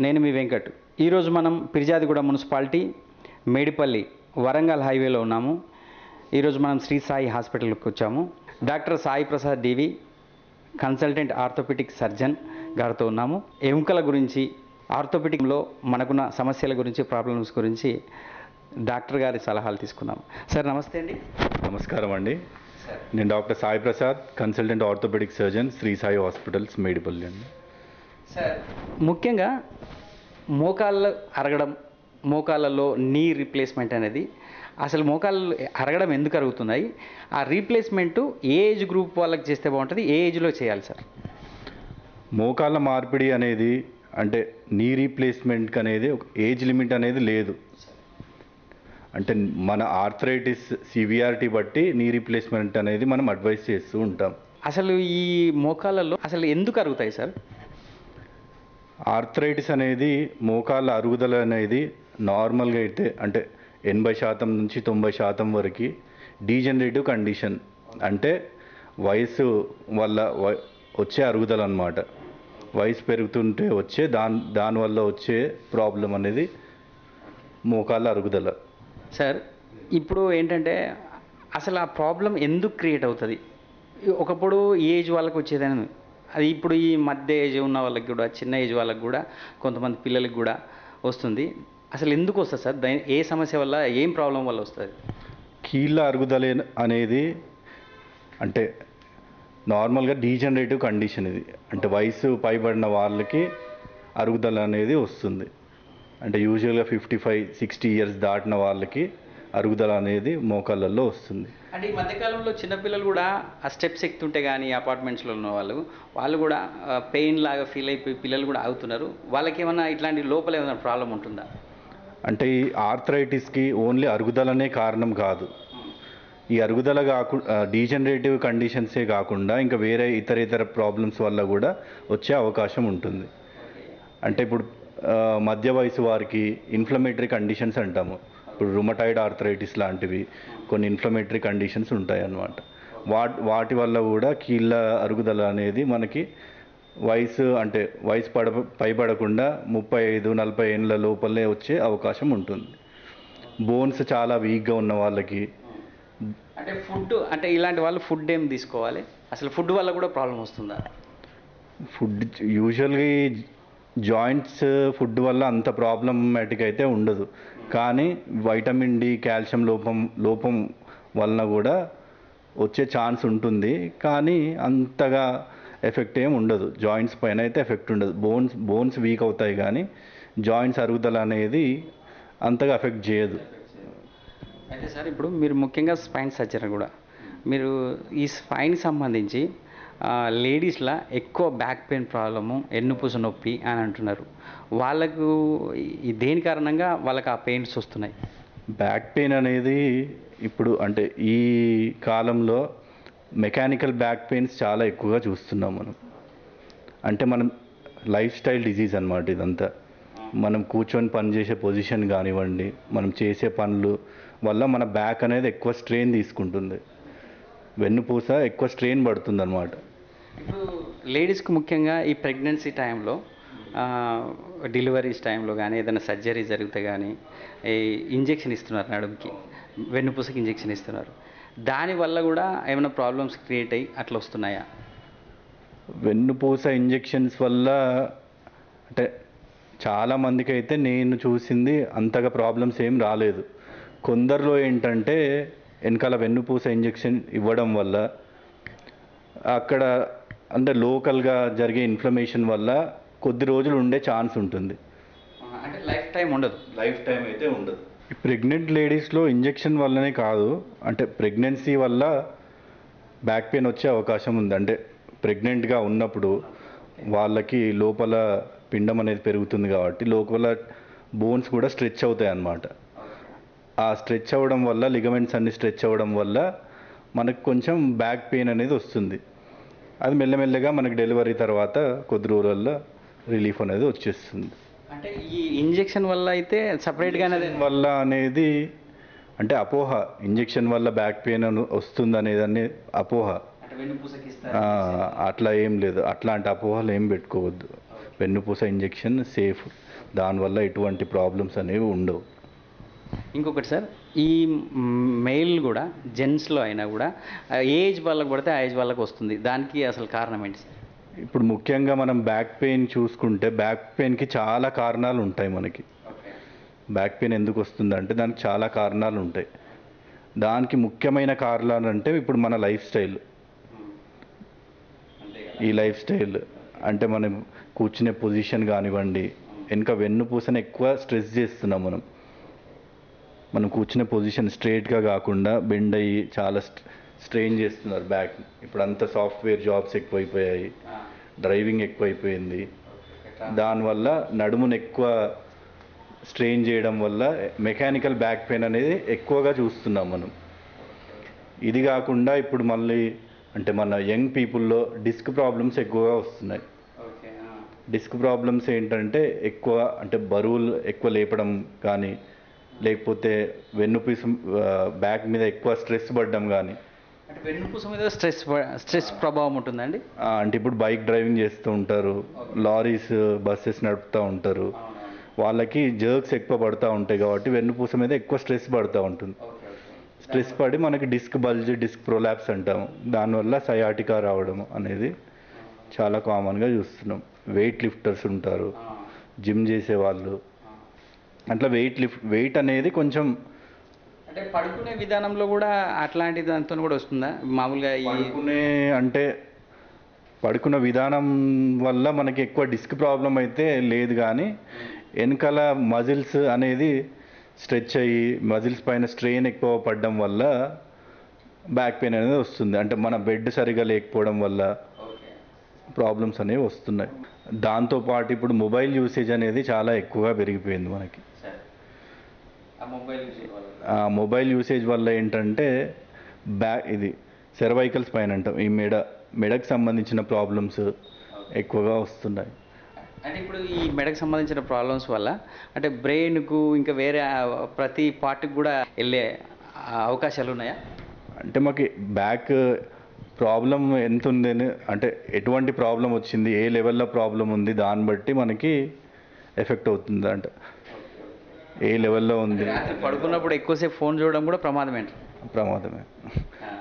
నేను మీ వెంకట్. ఈరోజు మనం పిర్జాదిగూడ మున్సిపాలిటీ మేడిపల్లి వరంగల్ హైవేలో ఉన్నాము. ఈరోజు మనం శ్రీ సాయి హాస్పిటల్కి వచ్చాము. డాక్టర్ సాయి ప్రసాద్ డివి కన్సల్టెంట్ ఆర్థోపెడిక్ సర్జన్ గారితో ఉన్నాము. ఎముకల గురించి, ఆర్థోపెడిక్లో మనకున్న సమస్యల గురించి, ప్రాబ్లమ్స్ గురించి డాక్టర్ గారి సలహాలు తీసుకున్నాం. సార్ నమస్తే అండి. నమస్కారం అండి. నేను doctor Sai Prasad, consultant orthopaedic surgeon, Shri Sai hospitals Medipally అండి. సార్ ముఖ్యంగా మోకాళ్ళు అరగడం, మోకాళ్ళలో నీ రీప్లేస్మెంట్ అనేది, అసలు మోకాళ్ళు అరగడం ఎందుకు అరుగుతున్నాయి, ఆ రీప్లేస్మెంటు ఏ ఏజ్ గ్రూప్ వాళ్ళకి చేస్తే బాగుంటుంది, ఏ ఏజ్లో చేయాలి సార్? మోకాళ్ళ మార్పిడి అనేది అంటే నీ రీప్లేస్మెంట్కి అనేది ఒక ఏజ్ లిమిట్ అనేది లేదు. అంటే మన ఆర్థరైటిస్ సివియారిటీ బట్టి నీ రీప్లేస్మెంట్ అనేది మనం అడ్వైస్ చేస్తూ ఉంటాం. అసలు ఈ మోకాళ్ళలో అసలు ఎందుకు అరుగుతాయి సార్? ఆర్థరైటిస్ అనేది మోకాళ్ళ అరుగుదల అనేది నార్మల్గా అయితే అంటే 80% నుంచి 90% వరకు డీజనరేటివ్ కండిషన్, అంటే వయసు వల్ల వచ్చే అరుగుదల అన్నమాట. వయసు పెరుగుతుంటే వచ్చే దానివల్ల వచ్చే ప్రాబ్లం అనేది మోకాళ్ళ అరుగుదల. సార్ ఇప్పుడు ఏంటంటే అసలు ఆ ప్రాబ్లం ఎందుకు క్రియేట్ అవుతుంది? ఒకప్పుడు ఏజ్ వాళ్ళకి వచ్చేదని, అది ఇప్పుడు ఈ మధ్య ఏజ్ ఉన్న వాళ్ళకి కూడా, చిన్న ఏజ్ వాళ్ళకి కూడా, కొంతమంది పిల్లలకి కూడా వస్తుంది. అసలు ఎందుకు వస్తుంది సార్? ఏ సమస్య వల్ల, ఏం ప్రాబ్లం వల్ల వస్తుంది? కీళ్ళ అరుగుదల అనేది అంటే నార్మల్గా డీజనరేటివ్ కండిషన్ ఇది. అంటే వయసు పైబడిన వాళ్ళకి అరుగుదల అనేది వస్తుంది. అంటే యూజువల్గా 55-60 ఇయర్స్ దాటిన వాళ్ళకి అరుగుదల అనేది మోకాళ్ళల్లో వస్తుంది. అంటే ఈ మధ్యకాలంలో చిన్నపిల్లలు కూడా ఆ స్టెప్స్ ఎక్కుతుంటే కానీ, అపార్ట్మెంట్స్లో ఉన్న వాళ్ళు కూడా పెయిన్ లాగా ఫీల్ అయిపోయి పిల్లలు కూడా ఆగుతున్నారు. వాళ్ళకి ఏమన్నా ఇట్లాంటి లోపల ఏమైనా ప్రాబ్లం ఉంటుందా? అంటే ఈ ఆర్థరైటిస్కి ఓన్లీ అరుగుదలనే కారణం కాదు. ఈ అరుగుదల కాకుండా డీజనరేటివ్ కండిషన్సే కాకుండా ఇంకా వేరే ఇతర ప్రాబ్లమ్స్ వల్ల కూడా వచ్చే అవకాశం ఉంటుంది. అంటే ఇప్పుడు మధ్య వయసు వారికి ఇన్ఫ్లమేటరీ కండిషన్స్ అంటాము. ఇప్పుడు రుమటాయిడ్ ఆర్థరైటిస్ లాంటివి కొన్ని ఇన్ఫ్లమేటరీ కండిషన్స్ ఉంటాయి అన్నమాట. వాటి వల్ల కూడా కీళ్ళ అరుగుదల అనేది మనకి వయసు పైబడకుండా 35-40 ఏళ్ళ లోపలే వచ్చే అవకాశం ఉంటుంది. బోన్స్ చాలా వీక్గా ఉన్న వాళ్ళకి, అంటే ఫుడ్, అంటే ఇలాంటి వాళ్ళు ఫుడ్ ఏం తీసుకోవాలి? అసలు ఫుడ్ వల్ల కూడా ప్రాబ్లం వస్తుందా? ఫుడ్ యూజువల్గా జాయింట్స్ ఫుడ్ వల్ల అంత ప్రాబ్లమాటిక్ అయితే ఉండదు, కానీ వైటమిన్ డి, కాల్షియం లోపం వలన కూడా వచ్చే ఛాన్స్ ఉంటుంది. కానీ అంతగా ఎఫెక్ట్ ఏమి ఉండదు, జాయింట్స్ పైన అయితే ఎఫెక్ట్ ఉండదు. బోన్స్ వీక్ అవుతాయి కానీ జాయింట్స్ అరుగుదల అనేది అంతగా ఎఫెక్ట్ చేయదు. అయితే సార్ ఇప్పుడు మీరు ముఖ్యంగా స్పైన్ సర్జరీ కూడా, మీరు ఈ స్పైన్కి సంబంధించి లేడీస్లో ఎక్కువ బ్యాక్ పెయిన్ ప్రాబ్లము, ఎన్నుపూస నొప్పి అని అంటున్నారు. వాళ్ళకు దేని కారణంగా వాళ్ళకి ఆ పెయిన్స్ వస్తున్నాయి? బ్యాక్ పెయిన్ అనేది ఇప్పుడు అంటే ఈ కాలంలో మెకానికల్ బ్యాక్ పెయిన్స్ చాలా ఎక్కువగా చూస్తున్నాం మనం. అంటే మనం లైఫ్ స్టైల్ డిజీజ్ అన్నమాట ఇదంతా. మనం కూర్చొని పని చేసే పొజిషన్ కానివ్వండి, మనం చేసే పనులు వల్ల మన బ్యాక్ అనేది ఎక్కువ స్ట్రెయిన్ తీసుకుంటుంది, వెన్నుపూస ఎక్కువ స్ట్రెయిన్ పడుతుంది అన్నమాట. ఇప్పుడు లేడీస్కి ముఖ్యంగా ఈ ప్రెగ్నెన్సీ టైంలో, డెలివరీస్ టైంలో కానీ, ఏదైనా సర్జరీ జరిగితే కానీ ఈ ఇంజెక్షన్ ఇస్తున్నారు, నడుముకి వెన్నుపూసకి ఇంజెక్షన్ ఇస్తున్నారు. దానివల్ల కూడా ఏమైనా ప్రాబ్లమ్స్ క్రియేట్ అయ్యి అట్లా వస్తున్నాయా? వెన్నుపూస ఇంజెక్షన్స్ వల్ల అంటే చాలామందికి అయితే నేను చూసింది అంతగా ప్రాబ్లమ్స్ ఏం రాలేదు. కొందరిలో ఏంటంటే వెనకాల వెన్నుపూస ఇంజెక్షన్ ఇవ్వడం వల్ల అక్కడ అంటే లోకల్గా జరిగే ఇన్ఫ్లమేషన్ వల్ల కొద్ది రోజులు ఉండే ఛాన్స్ ఉంటుంది. అంటే లైఫ్ టైం ఉండదు? లైఫ్ టైం అయితే ఉండదు. ప్రెగ్నెంట్ లేడీస్లో ఇంజెక్షన్ వల్లనే కాదు, అంటే ప్రెగ్నెన్సీ వల్ల బ్యాక్ పెయిన్ వచ్చే అవకాశం ఉంది. అంటే ప్రెగ్నెంట్గా ఉన్నప్పుడు వాళ్ళకి లోపల పిండం అనేది పెరుగుతుంది కాబట్టి లోపల బోన్స్ కూడా స్ట్రెచ్ అవుతాయి అన్నమాట. ఆ స్ట్రెచ్ అవ్వడం వల్ల, లిగమెంట్స్ అన్ని స్ట్రెచ్ అవ్వడం వల్ల మనకు కొంచెం బ్యాక్ పెయిన్ అనేది వస్తుంది. అది మెల్లమెల్లగా మనకి డెలివరీ తర్వాత కొద్ది రోజుల్లో రిలీఫ్ అనేది వచ్చేస్తుంది. అంటే ఈ ఇంజెక్షన్ వల్ల అయితే సపరేట్గానే వల్ల అనేది అంటే అపోహ, ఇంజెక్షన్ వల్ల బ్యాక్ పెయిన్ వస్తుంది అనేది అపోహ. అట్లా ఏం లేదు, అట్లాంటి అపోహలు ఏం పెట్టుకోవద్దు. వెన్నుపూస ఇంజెక్షన్ సేఫ్, దానివల్ల ఎటువంటి ప్రాబ్లమ్స్ అనేవి ఉండవు. ఇంకొకటి సార్, ఈ మెయిల్ కూడా జెంట్స్లో అయినా కూడా ఏ ఏజ్ వాళ్ళకి పడితే ఆ ఏజ్ వాళ్ళకి వస్తుంది, దానికి అసలు కారణం ఏంటి సార్? ఇప్పుడు ముఖ్యంగా మనం బ్యాక్ పెయిన్ చూసుకుంటే బ్యాక్ పెయిన్కి చాలా కారణాలు ఉంటాయి మనకి. బ్యాక్ పెయిన్ ఎందుకు వస్తుందంటే దానికి చాలా కారణాలు ఉంటాయి. దానికి ముఖ్యమైన కారణాలు అంటే ఇప్పుడు మన లైఫ్ స్టైల్. ఈ లైఫ్ స్టైల్ అంటే మనం కూర్చునే పొజిషన్ కానివ్వండి, వెనుక వెన్నుపూసని ఎక్కువ స్ట్రెస్ చేస్తున్నాం మనం కూర్చునే పొజిషన్ స్ట్రైట్గా కాకుండా బెండ్ అయ్యి చాలా స్ట్రెయిన్ చేస్తున్నారు బ్యాక్. ఇప్పుడు అంతా సాఫ్ట్వేర్ జాబ్స్ ఎక్కువైపోయాయి, డ్రైవింగ్ ఎక్కువైపోయింది. దానివల్ల నడుమును ఎక్కువ స్ట్రెయిన్ చేయడం వల్ల మెకానికల్ బ్యాక్ పెయిన్ అనేది ఎక్కువగా చూస్తున్నాం మనం. ఇది కాకుండా ఇప్పుడు మళ్ళీ అంటే మన యంగ్ పీపుల్లో డిస్క్ ప్రాబ్లమ్స్ ఎక్కువగా వస్తున్నాయి. డిస్క్ ప్రాబ్లమ్స్ ఏంటంటే ఎక్కువ అంటే బరువులు ఎక్కువ లేపడం కానీ, లేకపోతే వెన్నుపూస బ్యాక్ మీద ఎక్కువ స్ట్రెస్ పడడం కానీ. అంటే వెన్నుపూస మీద స్ట్రెస్ ప్రభావం ఉంటుందండి. అంటే ఇప్పుడు బైక్ డ్రైవింగ్ చేస్తూ ఉంటారు, లారీస్ బస్సెస్ నడుపుతూ ఉంటారు, వాళ్ళకి జర్క్స్ ఎక్కువ పడుతూ ఉంటాయి కాబట్టి వెన్నుపూస మీద ఎక్కువ స్ట్రెస్ పడుతూ ఉంటుంది. స్ట్రెస్ పడి మనకి డిస్క్ బల్జ్, డిస్క్ ప్రొలాప్స్ అంటాము. దానివల్ల సయాటికా రావడం అనేది చాలా కామన్గా చూస్తున్నాం. వెయిట్ లిఫ్టర్స్ ఉంటారు, జిమ్ చేసేవాళ్ళు, అట్లా వెయిట్ అనేది కొంచెం అంటే పడుకునే విధానంలో కూడా అట్లాంటి దాంతో కూడా వస్తుందా మామూలుగా? పడుకున్న విధానం వల్ల మనకి ఎక్కువ డిస్క్ ప్రాబ్లం అయితే లేదు, కానీ వెనకాల మజిల్స్ అనేది స్ట్రెచ్ అయ్యి మజిల్స్ పైన స్ట్రెయిన్ ఎక్కువ పడడం వల్ల బ్యాక్ పెయిన్ అనేది వస్తుంది. అంటే మన బెడ్ సరిగా లేకపోవడం వల్ల ప్రాబ్లమ్స్ అనేవి వస్తున్నాయి. దాంతోపాటు ఇప్పుడు మొబైల్ యూసేజ్ అనేది చాలా ఎక్కువగా పెరిగిపోయింది మనకి. మొబైల్ యూసేజ్ వల్ల ఏంటంటే ఇది సెర్వైకల్ స్పైన్ అంటాం, ఈ మెడకు సంబంధించిన ప్రాబ్లమ్స్ ఎక్కువగా వస్తున్నాయి. అంటే ఇప్పుడు ఈ మెడకు సంబంధించిన ప్రాబ్లమ్స్ వల్ల అంటే బ్రెయిన్కు ఇంకా వేరే ప్రతి పార్ట్కి కూడా వెళ్ళే అవకాశాలు ఉన్నాయా? అంటే మాకు బ్యాక్ ప్రాబ్లం ఎంత ఉందని, అంటే ఎటువంటి ప్రాబ్లం వచ్చింది, ఏ లెవెల్లో ప్రాబ్లం ఉంది, దాన్ని బట్టి మనకి ఎఫెక్ట్ అవుతుంది. అంటే ఏ లెవెల్లో ఉంది. పడుకున్నప్పుడు ఎక్కువసేపు ఫోన్ చూడడం కూడా ప్రమాదమే.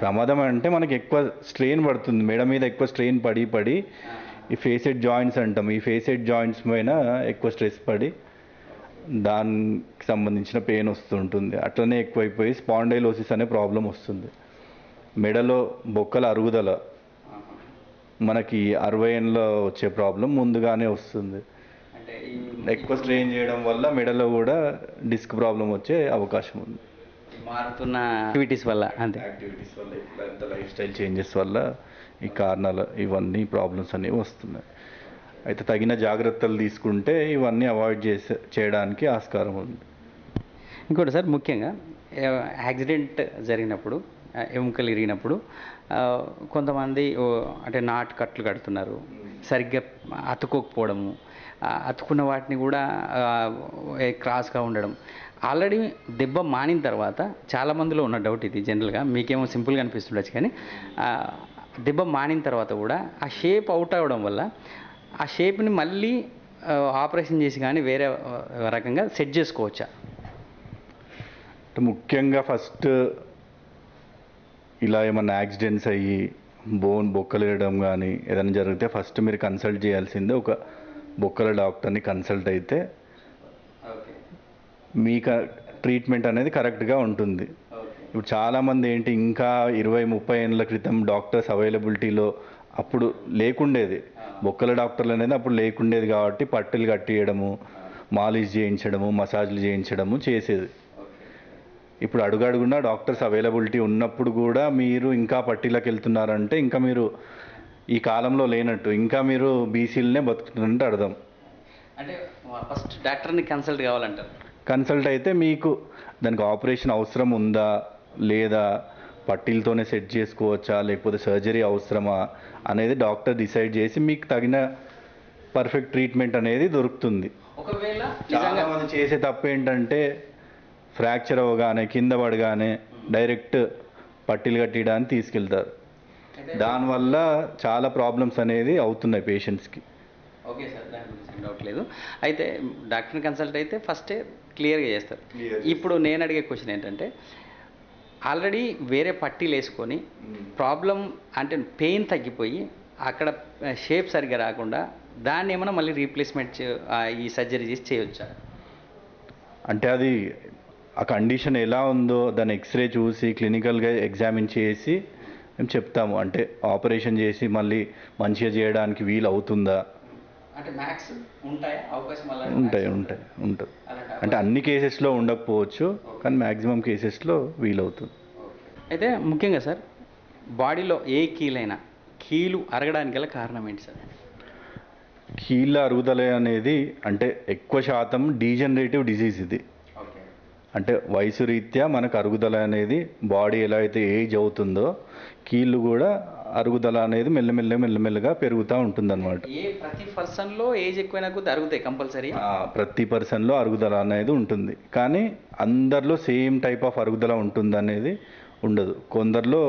ప్రమాదం అంటే మనకి ఎక్కువ స్ట్రెయిన్ పడుతుంది, మెడ మీద ఎక్కువ స్ట్రెయిన్ పడి ఈ ఫేసెడ్ జాయింట్స్ అంటాం, ఈ ఫేసెడ్ జాయింట్స్ పైన ఎక్కువ స్ట్రెస్ పడి దానికి సంబంధించిన పెయిన్ వస్తుంటుంది. అట్లనే ఎక్కువైపోయి స్పాండైలోసిస్ అనే ప్రాబ్లం వస్తుంది. మెడలో బొక్కల అరుగుదల మనకి 60 ఏళ్ళలో వచ్చే ప్రాబ్లం ముందుగానే వస్తుంది. ఎక్కువ స్ట్రెయిన్ చేయడం వల్ల మెడలో కూడా డిస్క్ ప్రాబ్లం వచ్చే అవకాశం ఉంది. మారుతున్న యాక్టివిటీస్ వల్ల ఎంత లైఫ్ స్టైల్ చేంజెస్ వల్ల ఈ కారణాలు ఇవన్నీ ప్రాబ్లమ్స్ అనేవి వస్తున్నాయి. అయితే తగిన జాగ్రత్తలు తీసుకుంటే ఇవన్నీ అవాయిడ్ చేయడానికి ఆస్కారం ఉంది. ఇంకోటి సార్, ముఖ్యంగా యాక్సిడెంట్ జరిగినప్పుడు ఎముకలు ఇరిగినప్పుడు కొంతమంది అంటే నాటు కట్లు కడుతున్నారు, సరిగ్గా అతుక్కోకపోవడము, అతుకున్న వాటిని కూడా క్రాస్గా ఉండడం. ఆల్రెడీ దెబ్బ మానిన తర్వాత చాలామందిలో ఉన్న డౌట్ ఇది, జనరల్గా మీకేమో సింపుల్గా అనిపిస్తుండొచ్చు, కానీ దెబ్బ మానిన తర్వాత కూడా ఆ షేప్ అవుట్ అవ్వడం వల్ల ఆ షేప్ని మళ్ళీ ఆపరేషన్ చేసి కానీ వేరే రకంగా సెట్ చేసుకోవచ్చా? ముఖ్యంగా ఫస్ట్ ఇలా ఏమన్నా యాక్సిడెంట్స్ అయ్యి బొక్కలు వేయడం కానీ ఏదైనా జరిగితే ఫస్ట్ మీరు కన్సల్ట్ చేయాల్సిందే ఒక బొక్కల డాక్టర్ని కన్సల్ట్ అయితే మీకు ట్రీట్మెంట్ అనేది కరెక్ట్గా ఉంటుంది. ఇప్పుడు చాలామంది ఏంటి ఇంకా 20-30 ఏళ్ళ క్రితం డాక్టర్స్ అవైలబిలిటీలో అప్పుడు లేకుండేది, బొక్కల డాక్టర్లు అనేది అప్పుడు లేకుండేది కాబట్టి పట్టులు కట్టియడము, మాలిష్ చేయించడము, మసాజ్లు చేయించడము చేసేది. ఇప్పుడు అడుగడుగునా డాక్టర్స్ అవైలబిలిటీ ఉన్నప్పుడు కూడా మీరు ఇంకా పట్టీలకు వెళ్తున్నారంటే ఇంకా మీరు ఈ కాలంలో లేనట్టు, ఇంకా మీరు బీసీలనే బతుకుతున్నట్టు అర్థం. అంటే ఫస్ట్ డాక్టర్ని కన్సల్ట్ కావాలంటారు. కన్సల్ట్ అయితే మీకు దానికి ఆపరేషన్ అవసరం ఉందా లేదా, పట్టీలతోనే సెట్ చేసుకోవచ్చా లేకపోతే సర్జరీ అవసరమా అనేది డాక్టర్ డిసైడ్ చేసి మీకు తగిన పర్ఫెక్ట్ ట్రీట్మెంట్ అనేది దొరుకుతుంది. ఒకవేళ చాలామంది చేసే తప్పు ఏంటంటే ఫ్రాక్చర్ అవ్వగానే కింద పడగానే డైరెక్ట్ పట్టీలు కట్టడానికి తీసుకెళ్తారు. దానివల్ల చాలా ప్రాబ్లమ్స్ అనేది అవుతున్నాయి పేషెంట్స్కి. ఓకే సార్, దాని గురించి ఏం డౌట్ లేదు. అయితే డాక్టర్ని కన్సల్ట్ అయితే ఫస్టే క్లియర్గా చేస్తారు. ఇప్పుడు నేను అడిగే క్వశ్చన్ ఏంటంటే, ఆల్రెడీ వేరే పట్టీలు వేసుకొని ప్రాబ్లం అంటే పెయిన్ తగ్గిపోయి అక్కడ షేప్ సరిగ్గా రాకుండా దాన్ని ఏమైనా మళ్ళీ రీప్లేస్మెంట్ ఈ సర్జరీ చేసి చేయొచ్చా? అంటే అది ఆ కండిషన్ ఎలా ఉందో దాన్ని ఎక్స్రే చూసి క్లినికల్గా ఎగ్జామిన్ చేసి మేము చెప్తాము. అంటే ఆపరేషన్ చేసి మళ్ళీ మంచిగా చేయడానికి వీలు అవుతుందా. అంటే మ్యాక్స్ ఉంటాయా అవకాశం? ఉంటాయి ఉంటుంది. అంటే అన్ని కేసెస్లో ఉండకపోవచ్చు, కానీ మ్యాక్సిమం కేసెస్లో వీలవుతుంది. అయితే ముఖ్యంగా సార్, బాడీలో ఏ కీలైనా కీలు అరగడానికి గల కారణం ఏంటి సార్? కీళ్ళ అరుగుదల అనేది అంటే ఎక్కువ శాతం డీజనరేటివ్ డిసీజ్ ఇది. అంటే వయసు రీత్యా మనకు అరుగుదల అనేది బాడీ ఎలా అయితే ఏజ్ అవుతుందో కీళ్ళు కూడా అరుగుదల అనేది మెల్లమెల్లగా పెరుగుతూ ఉంటుందన్నమాట. ప్రతి పర్సన్లో ఏజ్ ఎక్కువైనా కొద్ది అరుగుతాయి కంపల్సరీ. ప్రతి పర్సన్లో అరుగుదల అనేది ఉంటుంది, కానీ అందరిలో సేమ్ టైప్ ఆఫ్ అరుగుదల ఉంటుంది అనేది ఉండదు. కొందరిలో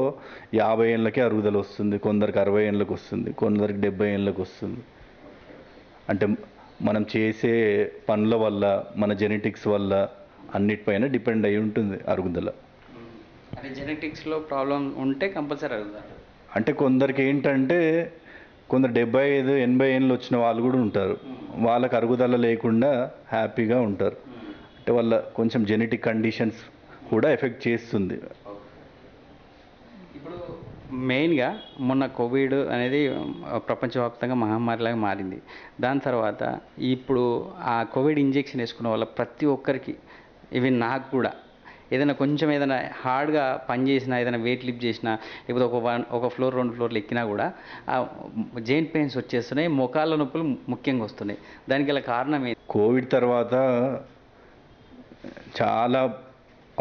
50 ఏళ్ళకే అరుగుదల వస్తుంది, కొందరికి 60 ఏళ్ళకి వస్తుంది, కొందరికి 70 ఏళ్ళకి వస్తుంది. అంటే మనం చేసే పనుల వల్ల, మన జెనెటిక్స్ వల్ల అన్నిటిపైన డిపెండ్ అయి ఉంటుంది అరుగుదల. అంటే జెనెటిక్స్లో ప్రాబ్లం ఉంటే కంపల్సరీ అరుగుదల. అంటే కొందరికి ఏంటంటే కొందరు 75-80 ఏళ్ళు వచ్చిన వాళ్ళు కూడా ఉంటారు, వాళ్ళకి అరుగుదల లేకుండా హ్యాపీగా ఉంటారు. అంటే వాళ్ళ కొంచెం జెనెటిక్ కండిషన్స్ కూడా ఎఫెక్ట్ చేస్తుంది. ఇప్పుడు మెయిన్గా మొన్న కోవిడ్ అనేది ప్రపంచవ్యాప్తంగా మహమ్మారిలాగా మారింది. దాని తర్వాత ఇప్పుడు ఆ కోవిడ్ ఇంజెక్షన్ వేసుకున్న వల్ల ప్రతి ఒక్కరికి, ఈవెన్ నాకు కూడా ఏదైనా కొంచెం ఏదైనా హార్డ్గా పని చేసినా, ఏదైనా వెయిట్ లిఫ్ట్ చేసినా, లేకపోతే ఒక ఫ్లోర్ 2 ఫ్లోర్లు ఎక్కినా కూడా ఆ జాయింట్ పెయిన్స్ వచ్చేస్తున్నాయి, మోకాళ్ళ నొప్పులు ముఖ్యంగా వస్తున్నాయి. దానికి గల కారణం ఏంటి? కోవిడ్ తర్వాత చాలా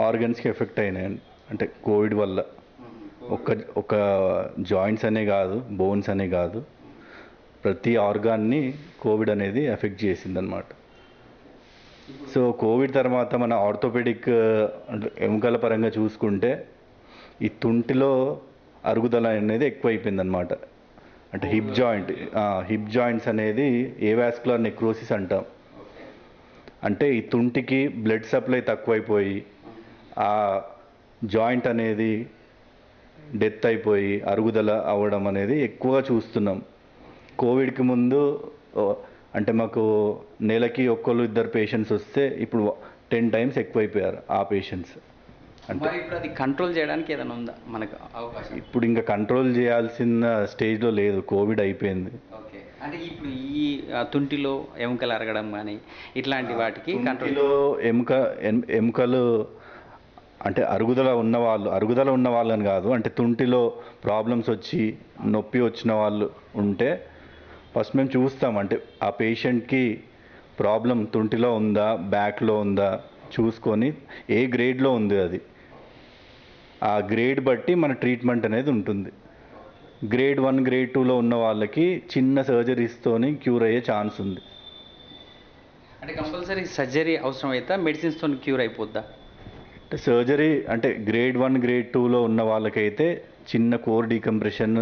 ఆర్గన్స్కి ఎఫెక్ట్ అయినాయి. అంటే కోవిడ్ వల్ల ఒక జాయింట్స్ అనే కాదు, బోన్స్ అనే కాదు, ప్రతి ఆర్గాన్ని కోవిడ్ అనేది ఎఫెక్ట్ చేసిందనమాట. సో కోవిడ్ తర్వాత మన ఆర్థోపెడిక్ అంటే ఎముకల పరంగా చూసుకుంటే ఈ తుంటిలో అరుగుదల అనేది ఎక్కువైపోయిందనమాట. అంటే హిప్ జాయింట్స్ అనేది ఏవాస్కులర్ నెక్రోసిస్ అంటాం. అంటే ఈ తుంటికి బ్లడ్ సప్లై తక్కువైపోయి ఆ జాయింట్ అనేది డెత్ అయిపోయి అరుగుదల అవ్వడం అనేది ఎక్కువగా చూస్తున్నాం. కోవిడ్కి ముందు అంటే మాకు నెలకి 1-2 పేషెంట్స్ వస్తే ఇప్పుడు 10 టైమ్స్ ఎక్కువైపోయారు ఆ పేషెంట్స్. అంటే ఇప్పుడు అది కంట్రోల్ చేయడానికి ఏదైనా ఉందా మనకు అవకాశం? ఇప్పుడు ఇంకా కంట్రోల్ చేయాల్సిన స్టేజ్లో లేదు, కోవిడ్ అయిపోయింది. ఓకే, అంటే ఇప్పుడు ఈ తుంటిలో ఎముకలు అరగడం కానీ ఇట్లాంటి వాటికి కంట్రోల్లో ఎముకలు అంటే అరుగుదల ఉన్న వాళ్ళని కాదు, అంటే తుంటిలో ప్రాబ్లమ్స్ వచ్చి నొప్పి వచ్చిన వాళ్ళు ఉంటే ఫస్ట్ మేము చూస్తాం. అంటే ఆ పేషెంట్కి ప్రాబ్లం తుంటిలో ఉందా, బ్యాక్లో ఉందా చూసుకొని ఏ గ్రేడ్లో ఉంది అది, ఆ గ్రేడ్ బట్టి మన ట్రీట్మెంట్ అనేది ఉంటుంది. గ్రేడ్ 1, గ్రేడ్ 2లో ఉన్న వాళ్ళకి చిన్న సర్జరీస్తోని క్యూర్ అయ్యే ఛాన్స్ ఉంది. అంటే కంపల్సరీ సర్జరీ అవసరం అయితే మెడిసిన్స్తో క్యూర్ అయిపోద్దా? అంటే సర్జరీ అంటే గ్రేడ్ 1, గ్రేడ్ 2లో ఉన్న వాళ్ళకైతే చిన్న కోర్ డీకంప్రెషన్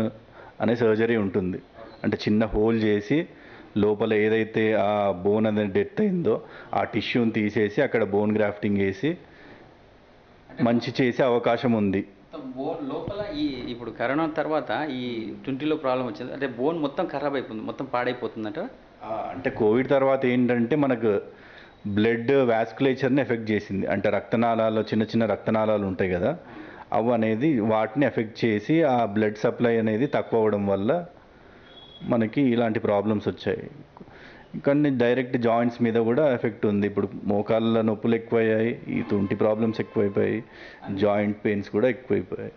అనే సర్జరీ ఉంటుంది. అంటే చిన్న హోల్ చేసి లోపల ఏదైతే ఆ బోన్ అనేది డెత్ అయిందో ఆ టిష్యూని తీసేసి అక్కడ బోన్ గ్రాఫ్టింగ్ వేసి మంచి చేసే అవకాశం ఉంది. బోన్ లోపల ఇప్పుడు కరోనా తర్వాత ఈ తుంటిలో ప్రాబ్లం వచ్చింది, అంటే బోన్ మొత్తం ఖరాబ్ అయిపోతుంది, మొత్తం పాడైపోతుందట. అంటే కోవిడ్ తర్వాత ఏంటంటే మనకు బ్లడ్ వాస్కులేచర్ని ఎఫెక్ట్ చేసింది. అంటే రక్తనాళాలు, చిన్న రక్తనాళాలు ఉంటాయి కదా, అవి అనేది వాటిని ఎఫెక్ట్ చేసి ఆ బ్లడ్ సప్లై అనేది తక్కువ అవ్వడం వల్ల మనకి ఇలాంటి ప్రాబ్లమ్స్ వచ్చాయి. కానీ డైరెక్ట్ జాయింట్స్ మీద కూడా ఎఫెక్ట్ ఉంది. ఇప్పుడు మోకాళ్ళ నొప్పులు ఎక్కువయ్యాయి, ఈ తుంటి ప్రాబ్లమ్స్ ఎక్కువైపోయాయి, జాయింట్ పెయిన్స్ కూడా ఎక్కువైపోయాయి.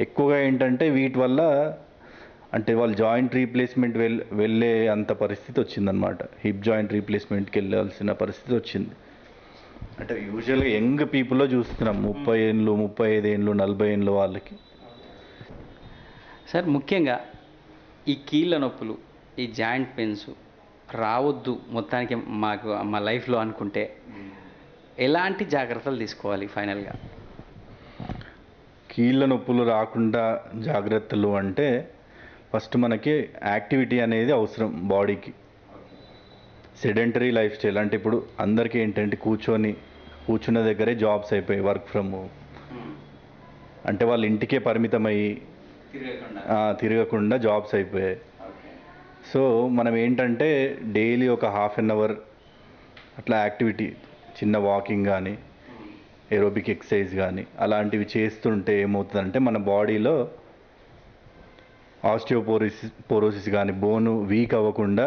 ఎక్కువగా ఏంటంటే వీటి వల్ల అంటే వాళ్ళు జాయింట్ రీప్లేస్మెంట్ వెళ్ళే అంత పరిస్థితి వచ్చిందనమాట. హిప్ జాయింట్ రీప్లేస్మెంట్కి వెళ్ళాల్సిన పరిస్థితి వచ్చింది. అంటే యూజువల్గా యంగ్ పీపుల్లో చూస్తున్నాం, 30 ఏళ్ళు, 35 ఏళ్ళు, 40 ఏళ్ళు వాళ్ళకి. సార్ ముఖ్యంగా ఈ కీళ్ళ నొప్పులు, ఈ జాయింట్ పెయిన్స్ రావద్దు మొత్తానికి మా లైఫ్లో అనుకుంటే ఎలాంటి జాగ్రత్తలు తీసుకోవాలి ఫైనల్గా? కీళ్ళ నొప్పులు రాకుండా జాగ్రత్తలు అంటే ఫస్ట్ మనకి యాక్టివిటీ అనేది అవసరం బాడీకి. సెడెంటరీ లైఫ్ స్టైల్ అంటే ఇప్పుడు అందరికీ ఏంటంటే కూర్చున్న దగ్గరే జాబ్స్ అయిపోయాయి, వర్క్ ఫ్రమ్ హోమ్. అంటే వాళ్ళ ఇంటికే పరిమితమయ్యి తిరగకుండా జాబ్స్ అయిపోయాయి. సో మనం ఏంటంటే డైలీ ఒక హాఫ్ అన్ అవర్ అట్లా యాక్టివిటీ, చిన్న వాకింగ్ కానీ ఏరోబిక్ ఎక్సర్సైజ్ కానీ అలాంటివి చేస్తుంటే ఏమవుతుందంటే మన బాడీలో ఆస్టియోపోరోసిస్ కానీ బోన్ వీక్ అవ్వకుండా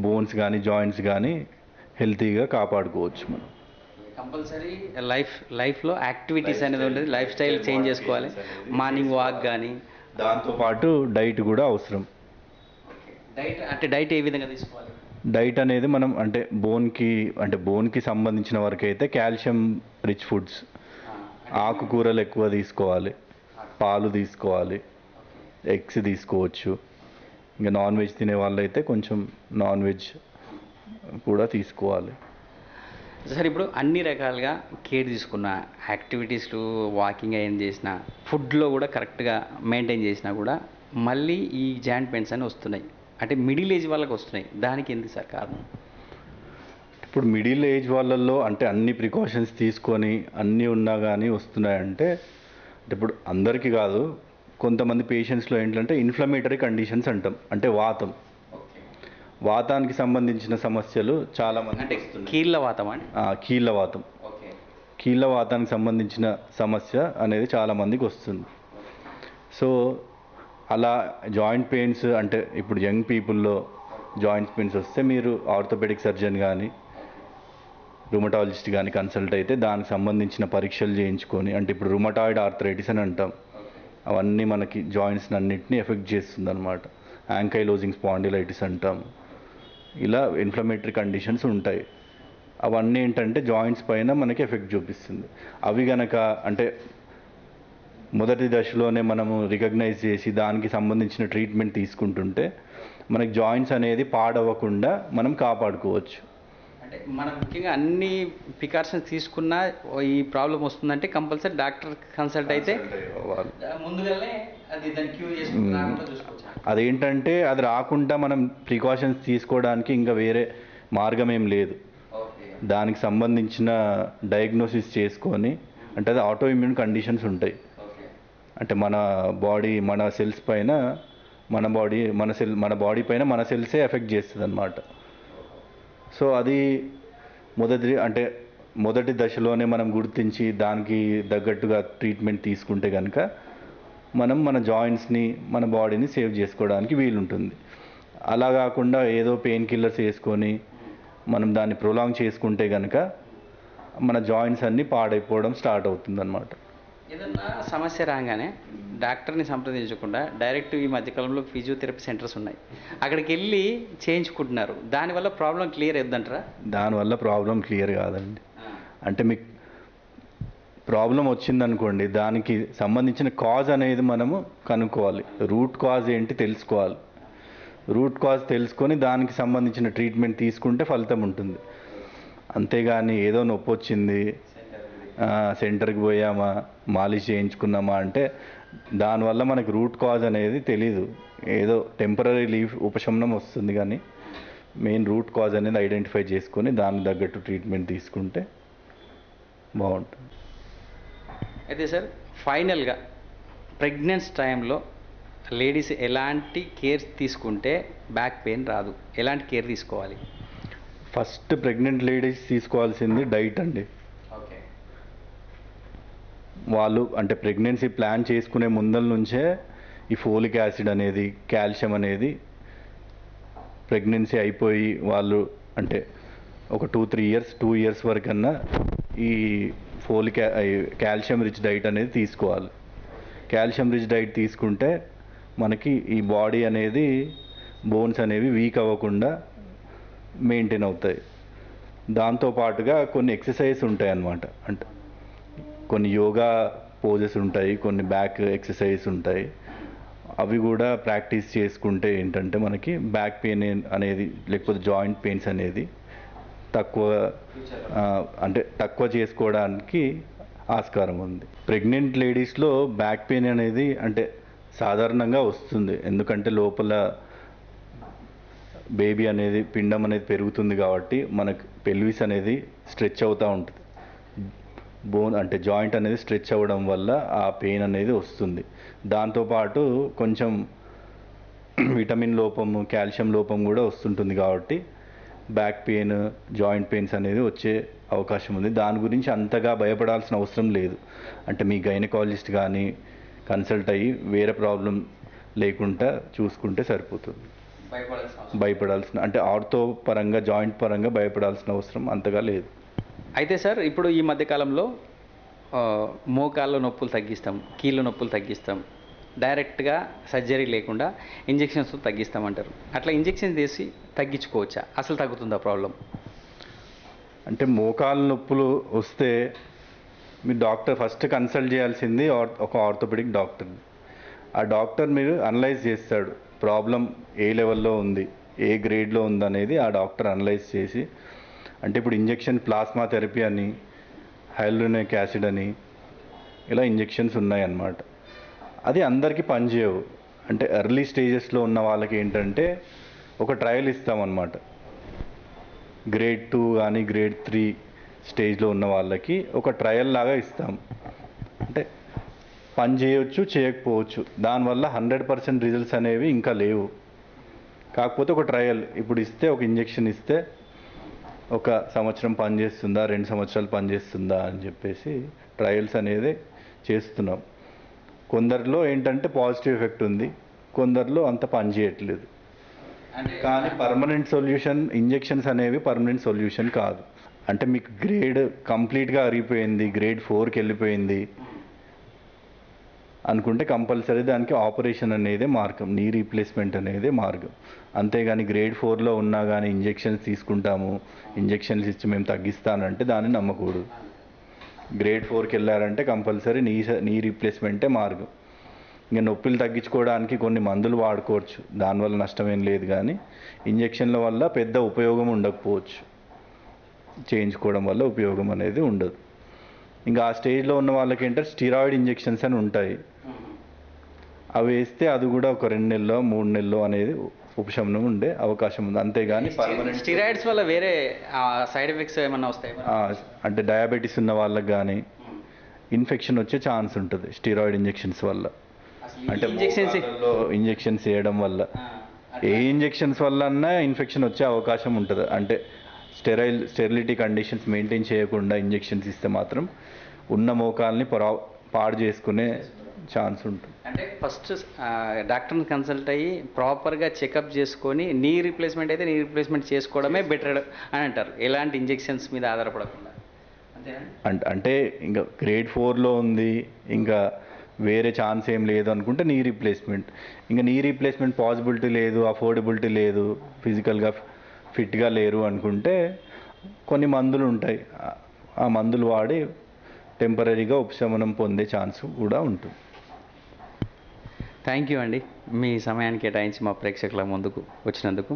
బోన్స్ కానీ జాయింట్స్ కానీ హెల్తీగా కాపాడుకోవచ్చు మనం. కంపల్సరీ లైఫ్లో యాక్టివిటీస్ అనేది ఉంటుంది, లైఫ్ స్టైల్ చేంజ్ చేసుకోవాలి. మార్నింగ్ వాక్ కానీ, దాంతోపాటు డైట్ కూడా అవసరం. డైట్ ఏ విధంగా తీసుకోవాలి? డైట్ అనేది మనం అంటే బోన్కి సంబంధించిన వరకు అయితే కాల్షియం రిచ్ ఫుడ్స్, ఆకుకూరలు ఎక్కువ తీసుకోవాలి, పాలు తీసుకోవాలి, ఎగ్స్ తీసుకోవచ్చు. ఇంకా నాన్ వెజ్ తినే వాళ్ళైతే కొంచెం నాన్ వెజ్ కూడా తీసుకోవాలి. సార్, ఇప్పుడు అన్ని రకాలుగా కేర్ తీసుకున్న యాక్టివిటీస్లు, వాకింగ్ ఏం చేసినా, ఫుడ్లో కూడా కరెక్ట్గా మెయింటైన్ చేసినా కూడా మళ్ళీ ఈ జాయింట్ పెయిన్స్ అని వస్తున్నాయి. అంటే మిడిల్ ఏజ్ వాళ్ళకి వస్తున్నాయి. దానికి ఎందుకు సార్ కారణం? ఇప్పుడు మిడిల్ ఏజ్ వాళ్ళల్లో అంటే అన్ని ప్రికాషన్స్ తీసుకొని అన్నీ ఉన్నా కానీ వస్తున్నాయంటే, ఇప్పుడు అందరికీ కాదు, కొంతమంది పేషెంట్స్లో ఏంటంటే ఇన్ఫ్లమేటరీ కండిషన్స్ అంటాం. అంటే వాతానికి సంబంధించిన సమస్యలు చాలామంది అంటే కీళ్ళవాతం అండి. కీళ్ళవాతం, కీళ్ళవాతానికి సంబంధించిన సమస్య అనేది చాలామందికి వస్తుంది. సో అలా జాయింట్ పెయిన్స్ అంటే ఇప్పుడు యంగ్ పీపుల్లో జాయింట్ పెయిన్స్ వస్తే మీరు ఆర్థోపెడిక్ సర్జన్ కానీ రుమటాలజిస్ట్ కానీ కన్సల్ట్ అయితే దానికి సంబంధించిన పరీక్షలు చేయించుకొని, అంటే ఇప్పుడు రుమటాయిడ్ ఆర్థరైటిస్ అని అంటాం, అవన్నీ మనకి జాయింట్స్ అన్నింటినీ ఎఫెక్ట్ చేస్తుంది అనమాట. యాంకైలోజింగ్ స్పాండిలైటిస్ అంటాం. ఇలా ఇన్ఫ్లమేటరీ కండిషన్స్ ఉంటాయి. అవన్నీ ఏంటంటే జాయింట్స్ పైన మనకి ఎఫెక్ట్ చూపిస్తుంది. అవి గనక అంటే మొదటి దశలోనే మనము రికగ్నైజ్ చేసి దానికి సంబంధించిన ట్రీట్మెంట్ తీసుకుంటుంటే మనకి జాయింట్స్ అనేది పాడవ్వకుండా మనం కాపాడుకోవచ్చు. అంటే మనం ముఖ్యంగా అన్ని ప్రికాషన్స్ తీసుకున్నా ఈ ప్రాబ్లం వస్తుందంటే కంపల్సరీ డాక్టర్ కన్సల్ట్ అయితే ముందుగానే అది దాన్ని క్యూర్ చేసుకుంటూ చూసుకోవచ్చు. అదేంటంటే అది రాకుండా మనం ప్రికాషన్స్ తీసుకోవడానికి ఇంకా వేరే మార్గం ఏం లేదు. దానికి సంబంధించిన డయాగ్నోసిస్ చేసుకొని, అంటే అది ఆటో ఇమ్యూన్ కండిషన్స్ ఉంటాయి. అంటే మన బాడీ మన సెల్స్ పైన మన బాడీ పైన మన సెల్సే ఎఫెక్ట్ చేస్తుంది అన్నమాట. సో అది మొదటి దశలోనే మనం గుర్తించి దానికి తగ్గట్టుగా ట్రీట్మెంట్ తీసుకుంటే కనుక మనం మన జాయింట్స్ని మన బాడీని సేవ్ చేసుకోవడానికి వీలుంటుంది. అలా కాకుండా ఏదో పెయిన్ కిల్లర్స్ వేసుకొని మనం దాన్ని ప్రొలాంగ్ చేసుకుంటే కనుక మన జాయింట్స్ అన్నీ పాడైపోవడం స్టార్ట్ అవుతుంది అన్నమాట. ఏదన్నా సమస్య రాగానే డాక్టర్ని సంప్రదించకుండా డైరెక్ట్ ఈ మధ్యకాలంలో ఫిజియోథెరపీ సెంటర్స్ ఉన్నాయి, అక్కడికి వెళ్ళి చేయించుకుంటున్నారు. దానివల్ల ప్రాబ్లం క్లియర్ అవుతుందంటారా? దానివల్ల ప్రాబ్లం క్లియర్ కాదండి. అంటే మీకు ప్రాబ్లం వచ్చిందనుకోండి, దానికి సంబంధించిన కాజ్ అనేది మనము కనుక్కోవాలి. రూట్ కాజ్ ఏంటి తెలుసుకోవాలి. రూట్ కాజ్ తెలుసుకొని దానికి సంబంధించిన ట్రీట్మెంట్ తీసుకుంటే ఫలితం ఉంటుంది. అంతేగాని ఏదో నొప్పి వచ్చింది సెంటర్కి పోయామా మాలిష్ చేయించుకున్నామా అంటే దానివల్ల మనకు రూట్ కాజ్ అనేది తెలీదు. ఏదో టెంపరీ ఉపశమనం వస్తుంది, కానీ మెయిన్ రూట్ కాజ్ అనేది ఐడెంటిఫై చేసుకొని దానికి తగ్గట్టు ట్రీట్మెంట్ తీసుకుంటే బాగుంటుంది. అయితే సార్, ఫైనల్గా ప్రెగ్నెన్సీ టైంలో లేడీస్ ఎలాంటి కేర్ తీసుకుంటే బ్యాక్ పెయిన్ రాదు? ఎలాంటి కేర్ తీసుకోవాలి? ఫస్ట్ ప్రెగ్నెంట్ లేడీస్ తీసుకోవాల్సింది డైట్ అండి. ఓకే. వాళ్ళు అంటే ప్రెగ్నెన్సీ ప్లాన్ చేసుకునే ముందల నుంచే ఈ ఫోలిక్ యాసిడ్ అనేది, కాల్షియం అనేది ప్రెగ్నెన్సీ అయిపోయి వాళ్ళు అంటే ఒక 2 ఇయర్స్ వరకన్నా ఈ కాల్షియం రిచ్ డైట్ అనేది తీసుకోవాలి. కాల్షియం రిచ్ డైట్ తీసుకుంటే మనకి ఈ బాడీ అనేది బోన్స్ అనేవి వీక్ అవ్వకుండా మెయింటైన్ అవుతాయి. దాంతోపాటుగా కొన్ని ఎక్సర్సైజ్ ఉంటాయి అన్నమాట. అంటే కొన్ని యోగా పోజెస్ ఉంటాయి, కొన్ని బ్యాక్ ఎక్సర్సైజ్ ఉంటాయి. అవి కూడా ప్రాక్టీస్ చేసుకుంటే ఏంటంటే మనకి బ్యాక్ పెయిన్ అనేది లేకపోతే జాయింట్ పెయిన్స్ అనేది తక్కువ చేసుకోవడానికి ఆస్కారం ఉంది. ప్రెగ్నెంట్ లేడీస్లో బ్యాక్ పెయిన్ అనేది అంటే సాధారణంగా వస్తుంది. ఎందుకంటే లోపల బేబీ అనేది పిండం అనేది పెరుగుతుంది కాబట్టి మనకు పెల్విస్ అనేది స్ట్రెచ్ అవుతూ ఉంటుంది. బోన్ అంటే జాయింట్ అనేది స్ట్రెచ్ అవ్వడం వల్ల ఆ పెయిన్ అనేది వస్తుంది. దాంతోపాటు కొంచెం విటమిన్ లోపము, కాల్షియం లోపం కూడా వస్తుంటుంది కాబట్టి బ్యాక్ పెయిన్, జాయింట్ పెయిన్స్ అనేది వచ్చే అవకాశం ఉంది. దాని గురించి అంతగా భయపడాల్సిన అవసరం లేదు. అంటే మీ గైనకాలజిస్ట్ కానీ కన్సల్ట్ అయ్యి వేరే ప్రాబ్లం లేకుండా చూసుకుంటే సరిపోతుంది. భయపడాల్సిన అంటే ఆర్థో పరంగా, జాయింట్ పరంగా భయపడాల్సిన అవసరం అంతగా లేదు. అయితే సార్ ఇప్పుడు ఈ మధ్యకాలంలో మోకాళ్ళ నొప్పులు తగ్గిస్తాం, కీళ్ళ నొప్పులు తగ్గిస్తాం, డైరెక్ట్గా సర్జరీ లేకుండా ఇంజెక్షన్స్ తగ్గిస్తామంటారు. అట్లా ఇంజెక్షన్ చేసి తగ్గించుకోవచ్చా? అసలు తగ్గుతుందా ప్రాబ్లం? అంటే మోకాళ్ళ నొప్పులు వస్తే మీరు డాక్టర్ ఫస్ట్ కన్సల్ట్ చేయాల్సింది ఒక ఆర్థోపెడిక్ డాక్టర్. ఆ డాక్టర్ మీరు అనలైజ్ చేస్తాడు, ప్రాబ్లం ఏ లెవెల్లో ఉంది, ఏ గ్రేడ్లో ఉంది అనేది ఆ డాక్టర్ అనలైజ్ చేసి, అంటే ఇప్పుడు ఇంజెక్షన్ ప్లాస్మా థెరపీ అని, హైలూరోనిక్ యాసిడ్ అని ఇలా ఇంజెక్షన్స్ ఉన్నాయన్నమాట. అది అందరికీ పనిచేయవు. అంటే ఎర్లీ స్టేజెస్లో ఉన్న వాళ్ళకి ఏంటంటే ఒక ట్రయల్ ఇస్తామన్నమాట. గ్రేడ్ 2 కానీ గ్రేడ్ 3 స్టేజ్లో ఉన్న వాళ్ళకి ఒక ట్రయల్ లాగా ఇస్తాం. అంటే పని చేయొచ్చు, చేయకపోవచ్చు. దానివల్ల 100% రిజల్ట్స్ అనేవి ఇంకా లేవు. కాకపోతే ఒక ట్రయల్ ఇప్పుడు ఇస్తే, ఒక ఇంజెక్షన్ ఇస్తే 1 సంవత్సరం పనిచేస్తుందా, 2 సంవత్సరాలు పనిచేస్తుందా అని చెప్పేసి ట్రయల్స్ అనేది చేస్తున్నాం. కొందరిలో ఏంటంటే పాజిటివ్ ఎఫెక్ట్ ఉంది, కొందరిలో అంత పని చేయట్లేదు. కానీ పర్మనెంట్ సొల్యూషన్ ఇంజెక్షన్స్ అనేవి పర్మనెంట్ సొల్యూషన్ కాదు. అంటే మీకు గ్రేడ్ కంప్లీట్గా అరిగిపోయింది, గ్రేడ్ 4కి వెళ్ళిపోయింది అనుకుంటే కంపల్సరీ దానికి ఆపరేషన్ అనేది మార్గం, నీ రీప్లేస్మెంట్ అనేది మార్గం. అంతేగాని గ్రేడ్ 4లో ఉన్నా కానీ ఇంజెక్షన్స్ తీసుకుంటాము, ఇంజెక్షన్స్ ఇచ్చి మేము తగ్గిస్తానంటే దాన్ని నమ్మకూడదు. గ్రేడ్ 4కి వెళ్ళారంటే కంపల్సరీ నీ రీప్లేస్మెంటే మార్గం. ఇంకా నొప్పులు తగ్గించుకోవడానికి కొన్ని మందులు వాడుకోవచ్చు, దానివల్ల నష్టమేం లేదు. కానీ ఇంజెక్షన్ల వల్ల పెద్ద ఉపయోగం ఉండకపోవచ్చు, చేయించుకోవడం వల్ల ఉపయోగం అనేది ఉండదు. ఇంకా ఆ స్టేజ్లో ఉన్న వాళ్ళకి ఏంటంటే స్టీరాయిడ్ ఇంజెక్షన్స్ అని ఉంటాయి, అవి వేస్తే అది కూడా ఒక 2 నెలలో 3 నెలలో అనేది ఉపశమనం ఉండే అవకాశం ఉంది. అంతేగాని పర్మనెంట్ స్టీరాయిడ్స్ వల్ల వేరే సైడ్ ఎఫెక్ట్స్ ఏమైనా వస్తాయి? అంటే డయాబెటీస్ ఉన్న వాళ్ళకి కానీ ఇన్ఫెక్షన్ వచ్చే ఛాన్స్ ఉంటుంది స్టీరాయిడ్ ఇంజెక్షన్స్ వల్ల. అంటే ఇంజెక్షన్స్ వేయడం వల్ల, ఏ ఇంజెక్షన్స్ వల్ల అన్నా ఇన్ఫెక్షన్ వచ్చే అవకాశం ఉంటుంది. అంటే స్టెరిలిటీ కండిషన్స్ మెయింటైన్ చేయకుండా ఇంజెక్షన్స్ ఇస్తే మాత్రం ఉన్న మోకాల్ని పాడు చేసుకునే ఛాన్స్ ఉంటుంది. అంటే ఫస్ట్ డాక్టర్ని కన్సల్ట్ అయ్యి ప్రాపర్గా చెకప్ చేసుకొని నీ రీప్లేస్మెంట్ అయితే నీ రీప్లేస్మెంట్ చేసుకోవడమే బెటర్ అని అంటారు, ఎలాంటి ఇంజెక్షన్స్ మీద ఆధారపడకుండా. అంటే ఇంకా గ్రేడ్ 4లో ఉంది, ఇంకా వేరే ఛాన్స్ ఏం లేదు అనుకుంటే నీ రీప్లేస్మెంట్. ఇంకా నీ రీప్లేస్మెంట్ పాసిబిలిటీ లేదు, అఫోర్డబిలిటీ లేదు, ఫిజికల్గా ఫిట్గా లేరు అనుకుంటే కొన్ని మందులు ఉంటాయి, ఆ మందులు వాడి టెంపరీగా ఉపశమనం పొందే ఛాన్స్ కూడా ఉంటుంది. థ్యాంక్ యూ అండి, మీ సమయాన్ని కేటాయించి మా ప్రేక్షకుల ముందుకు వచ్చినందుకు.